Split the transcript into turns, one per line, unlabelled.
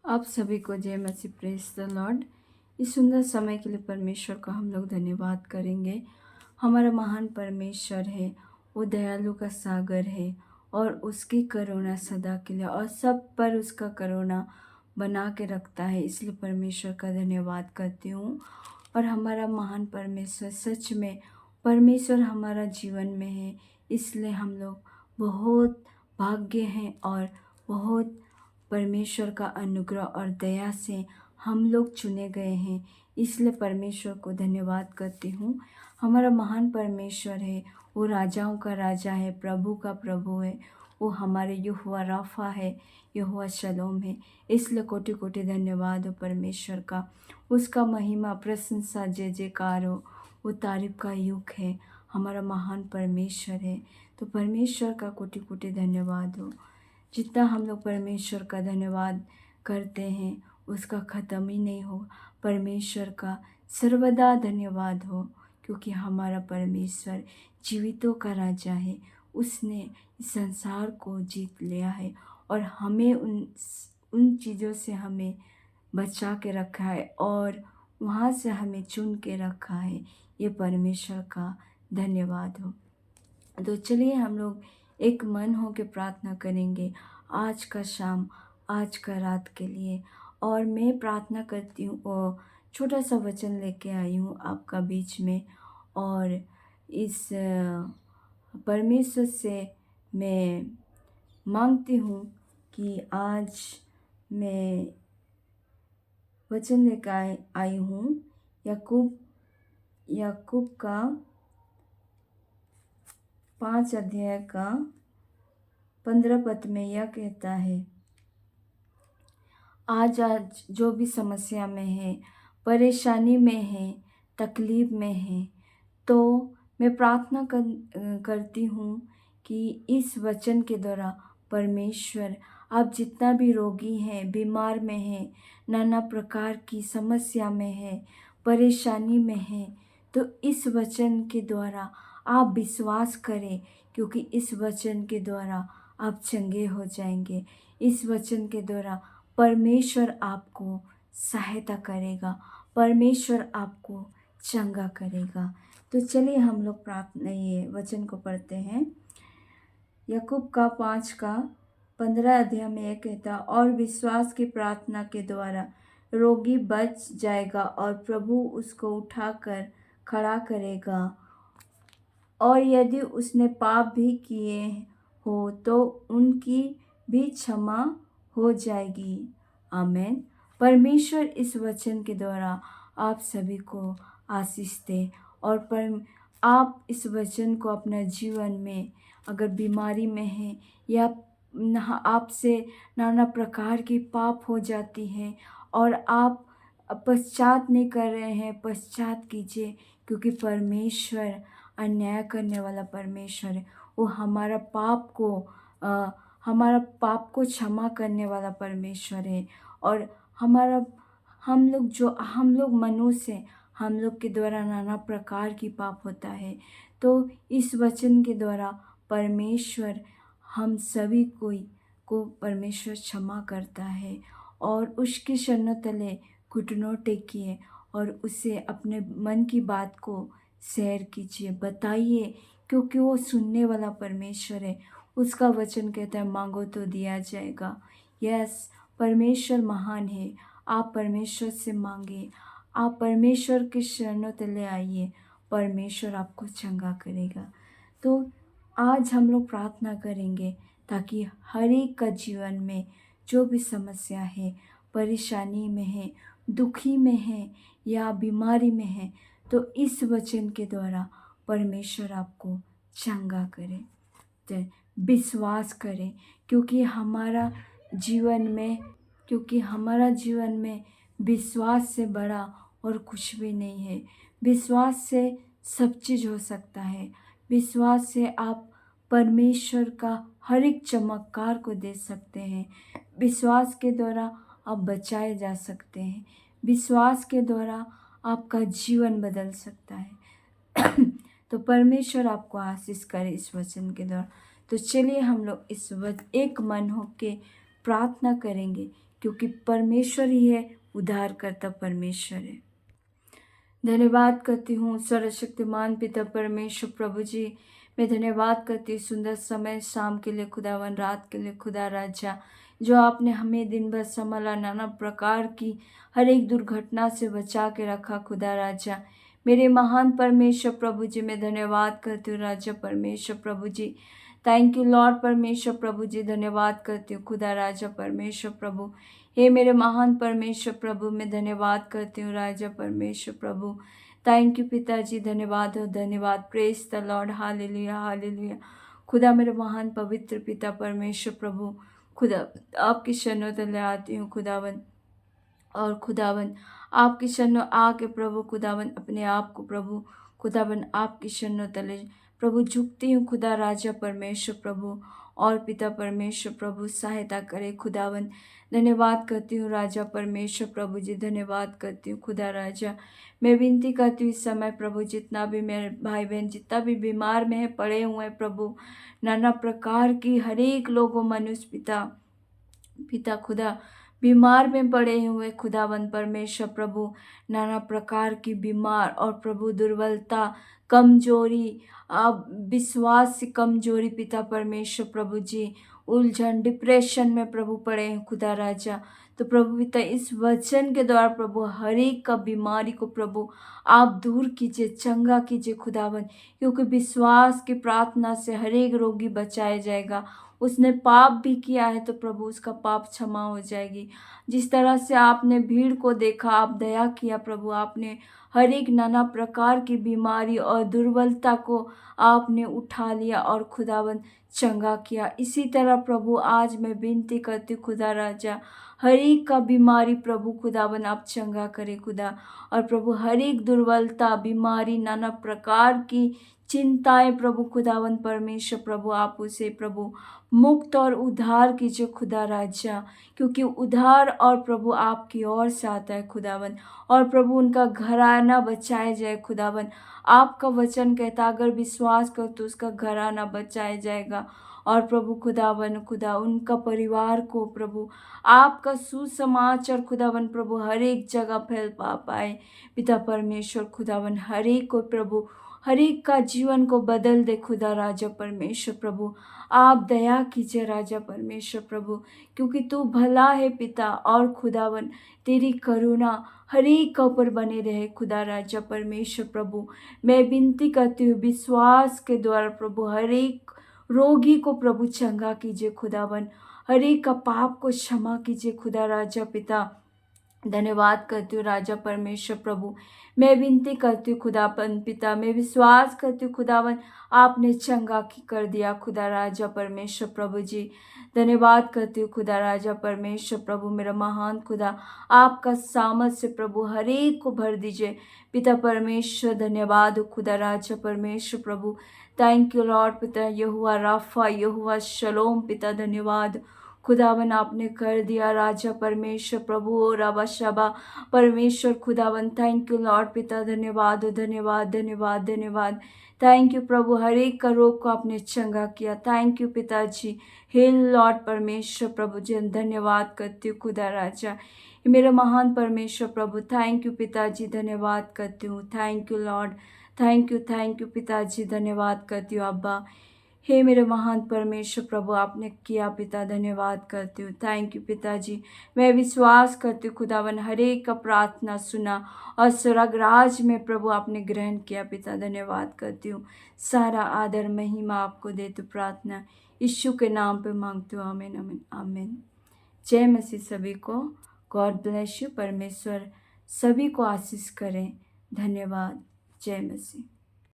आप सभी को जय मसीह, प्रेज द लॉर्ड। इस सुंदर समय के लिए परमेश्वर का हम लोग धन्यवाद करेंगे। हमारा महान परमेश्वर है, वो दयालु का सागर है और उसकी करुणा सदा के लिए और सब पर उसका करुणा बना के रखता है। इसलिए परमेश्वर का धन्यवाद करती हूँ। और हमारा महान परमेश्वर, सच में परमेश्वर हमारा जीवन में है, इसलिए हम लोग बहुत भाग्य हैं और बहुत परमेश्वर का अनुग्रह और दया से हम लोग चुने गए हैं। इसलिए परमेश्वर को धन्यवाद करती हूँ। हमारा महान परमेश्वर है, वो राजाओं का राजा है, प्रभु का प्रभु है। वो हमारे यहोवा राफा है, यहोवा शलोम है। इसलिए कोटि कोटि धन्यवाद हो परमेश्वर का। उसका महिमा, प्रशंसा, जय जयकार हो। वो तारीफ का युग है, हमारा महान परमेश्वर है। तो परमेश्वर का कोटि कोटि धन्यवाद हो। जितना हम लोग परमेश्वर का धन्यवाद करते हैं उसका ख़त्म ही नहीं होगा। परमेश्वर का सर्वदा धन्यवाद हो, क्योंकि हमारा परमेश्वर जीवितों का राजा है। उसने इस संसार को जीत लिया है और हमें उन चीज़ों से हमें बचा के रखा है और वहाँ से हमें चुन के रखा है। ये परमेश्वर का धन्यवाद हो। तो चलिए हम लोग एक मन हो के प्रार्थना करेंगे आज का शाम, आज का रात के लिए। और मैं प्रार्थना करती हूँ और छोटा सा वचन लेके आई हूँ आपका बीच में। और इस परमेश्वर से मैं मांगती हूँ कि आज मैं वचन लेकर आई हूँ याकूब याकूब का 5 अध्याय का 15 पद में यह कहता है, आज जो भी समस्या में है, परेशानी में है, तकलीफ में है, तो मैं प्रार्थना करती हूँ कि इस वचन के द्वारा परमेश्वर, आप जितना भी रोगी हैं, बीमार में हैं, नाना प्रकार की समस्या में है, परेशानी में है, तो इस वचन के द्वारा आप विश्वास करें, क्योंकि इस वचन के द्वारा आप चंगे हो जाएंगे। इस वचन के द्वारा परमेश्वर आपको सहायता करेगा, परमेश्वर आपको चंगा करेगा। तो चलिए हम लोग प्रार्थना ये वचन को पढ़ते हैं। याकूब का 5 का 15 अध्याय में यह कहता, और विश्वास की प्रार्थना के द्वारा रोगी बच जाएगा और प्रभु उसको उठाकर खड़ा करेगा। और यदि उसने पाप भी किए हो तो उनकी भी क्षमा हो जाएगी। आमीन। परमेश्वर इस वचन के द्वारा आप सभी को आशीष दे और आप इस वचन को अपने जीवन में, अगर बीमारी में हैं या आपसे नाना प्रकार की पाप हो जाती हैं और आप पश्चात नहीं कर रहे हैं, पश्चात कीजिए, क्योंकि परमेश्वर अन्याय करने वाला परमेश्वर है। वो हमारा पाप को क्षमा करने वाला परमेश्वर है। और हम लोग मनुष्य हैं, हम लोग के द्वारा नाना प्रकार की पाप होता है। तो इस वचन के द्वारा परमेश्वर हम सभी को परमेश्वर क्षमा करता है। और उसके शरणों तले घुटनों टेकिए और उसे अपने मन की बात को शेयर कीजिए, बताइए, क्योंकि वो सुनने वाला परमेश्वर है। उसका वचन कहता है, मांगो तो दिया जाएगा। यस, परमेश्वर महान है। आप परमेश्वर से मांगे, आप परमेश्वर के शरणों तले आइए, परमेश्वर आपको चंगा करेगा। तो आज हम लोग प्रार्थना करेंगे ताकि हर एक का जीवन में जो भी समस्या है, परेशानी में है, दुखी में है या बीमारी में है, तो इस वचन के द्वारा परमेश्वर आपको चंगा करे। तो विश्वास करें, क्योंकि हमारा जीवन में विश्वास से बड़ा और कुछ भी नहीं है। विश्वास से सब चीज़ हो सकता है। विश्वास से आप परमेश्वर का हर एक चमत्कार को देख सकते हैं। विश्वास के द्वारा आप बचाए जा सकते हैं। विश्वास के द्वारा आपका जीवन बदल सकता है। तो परमेश्वर आपको आशीष करे इस वचन के द्वारा। तो चलिए हम लोग एक मन हो के प्रार्थना करेंगे क्योंकि परमेश्वर ही है, उद्धार करता परमेश्वर है। धन्यवाद करती हूँ सर्वशक्तिमान पिता परमेश्वर प्रभु जी। मैं धन्यवाद करती हूँ सुंदर समय शाम के लिए खुदावन, रात के लिए खुदा राजा, जो आपने हमें दिन भर संभाला, नाना प्रकार की हर एक दुर्घटना से बचा के रखा खुदा राजा। मेरे महान परमेश्वर प्रभु जी, मैं धन्यवाद करती हूँ राजा परमेश्वर प्रभु जी। थैंक यू लॉर्ड परमेश्वर प्रभु जी, धन्यवाद करती हूँ खुदा राजा परमेश्वर प्रभु। हे मेरे महान परमेश्वर प्रभु, मैं धन्यवाद करती हूँ राजा परमेश्वर प्रभु। थैंक यू पिताजी, धन्यवाद हो धन्यवाद। Praise the Lord, hallelujah hallelujah. खुदा मेरे महान पवित्र पिता परमेश्वर प्रभु, खुदा आपकी शरणों तले आती हूँ खुदावन। और खुदावन आपकी शरणों आके प्रभु खुदावन अपने आप को प्रभु खुदावन आपकी शरणों तले प्रभु झुकती हूँ खुदा राजा परमेश्वर प्रभु। और पिता परमेश्वर प्रभु सहायता करे खुदावन। धन्यवाद करती हूँ राजा परमेश्वर प्रभु जी, धन्यवाद करती हूँ खुदा राजा। मैं विनती करती हूँ इस समय प्रभु, जितना भी मेरे भाई बहन जितना भी बीमार में है पड़े हुए हैं प्रभु, नाना प्रकार की हर एक लोगों मनुष्य पिता पिता खुदा बीमार में पड़े हुए खुदावन परमेश्वर प्रभु, नाना प्रकार की बीमार और प्रभु दुर्बलता, कमजोरी, अब विश्वास की कमजोरी पिता परमेश्वर प्रभु जी, उलझन डिप्रेशन में प्रभु पड़े हैं खुदा राजा। तो प्रभु पिता इस वचन के द्वारा प्रभु हर एक का बीमारी को प्रभु आप दूर कीजिए, चंगा कीजिए खुदावन, क्योंकि विश्वास की प्रार्थना से हर एक रोगी बचाया जाएगा। उसने पाप भी किया है तो प्रभु उसका पाप क्षमा हो जाएगी। जिस तरह से आपने भीड़ को देखा, आप दया किया प्रभु, आपने हर एक नाना प्रकार की बीमारी और दुर्बलता को आपने उठा लिया और खुदावन चंगा किया। इसी तरह प्रभु आज मैं विनती करती हूँ खुदा राजा, हर एक का बीमारी प्रभु खुदावन आप चंगा करे खुदा। और प्रभु हर एक दुर्बलता, बीमारी, नाना प्रकार की चिंताएं प्रभु खुदावन परमेश्वर प्रभु आप उसे प्रभु मुक्त और उद्धार कीजिए खुदा राजा, क्योंकि उद्धार और प्रभु आपकी ओर से आता है खुदावन। और प्रभु उनका घराना बचाया जाए खुदावन। आपका वचन कहता अगर विश्वास कर तो उसका घराना बचाया जाएगा। और प्रभु खुदावन खुदा उनका परिवार को प्रभु आपका सुसमाचार खुदावन प्रभु हर एक जगह फैल पाए पिता परमेश्वर खुदावन। हर एक को प्रभु हर एक का जीवन को बदल दे खुदा राजा परमेश्वर प्रभु। आप दया कीजिए राजा परमेश्वर प्रभु, क्योंकि तू भला है पिता। और खुदावन तेरी करुणा हर एक का ऊपर बने रहे खुदा राजा परमेश्वर प्रभु। मैं विनती करती हूँ विश्वास के द्वारा प्रभु हर एक रोगी को प्रभु चंगा कीजिए खुदावन, हर एक का पाप को क्षमा कीजिए खुदा राजा पिता। धन्यवाद करती हूँ राजा परमेश्वर प्रभु। मैं विनती करती हूँ खुदापन पिता, मैं विश्वास करती हूँ खुदावन आपने चंगा कर दिया खुदा राजा परमेश्वर प्रभु जी। धन्यवाद करती हूँ खुदा राजा परमेश्वर प्रभु, मेरा महान खुदा आपका सामर्थ से प्रभु हर एक को भर दीजिए पिता परमेश्वर। धन्यवाद हो खुदा राजा परमेश्वर प्रभु। थैंक यू लॉर्ड पिता, यहोवा राफा, यहोवा शलोम पिता, धन्यवाद खुदावन आपने कर दिया राजा परमेश्वर प्रभु। रबा शबा परमेश्वर खुदावन, थैंक यू लॉर्ड पिता, धन्यवाद धन्यवाद धन्यवाद धन्यवाद। थैंक यू प्रभु, हर एक का रोग को आपने चंगा किया। थैंक यू पिताजी, हे लॉर्ड परमेश्वर प्रभु जी, धन्यवाद करती हूँ खुदा राजा मेरा महान परमेश्वर प्रभु। थैंक यू पिताजी, धन्यवाद करती हूँ। Thank you Lord, thank you पिताजी, धन्यवाद करती हूँ अब्बा। हे मेरे महान परमेश्वर प्रभु आपने किया पिता, धन्यवाद करती हूँ। थैंक यू पिताजी। मैं विश्वास करती हूँ खुदावन हर एक का प्रार्थना सुना और स्वर्ग राज में प्रभु आपने ग्रहण किया पिता, धन्यवाद करती हूँ। सारा आदर महिमा आपको देती हूँ। प्रार्थना यीशु के नाम पे मांगती हूँ, आमीन आमीन आमीन। जय मसीह सभी को। God bless you. परमेश्वर सभी को आशीष करें। धन्यवाद। जय मसीह।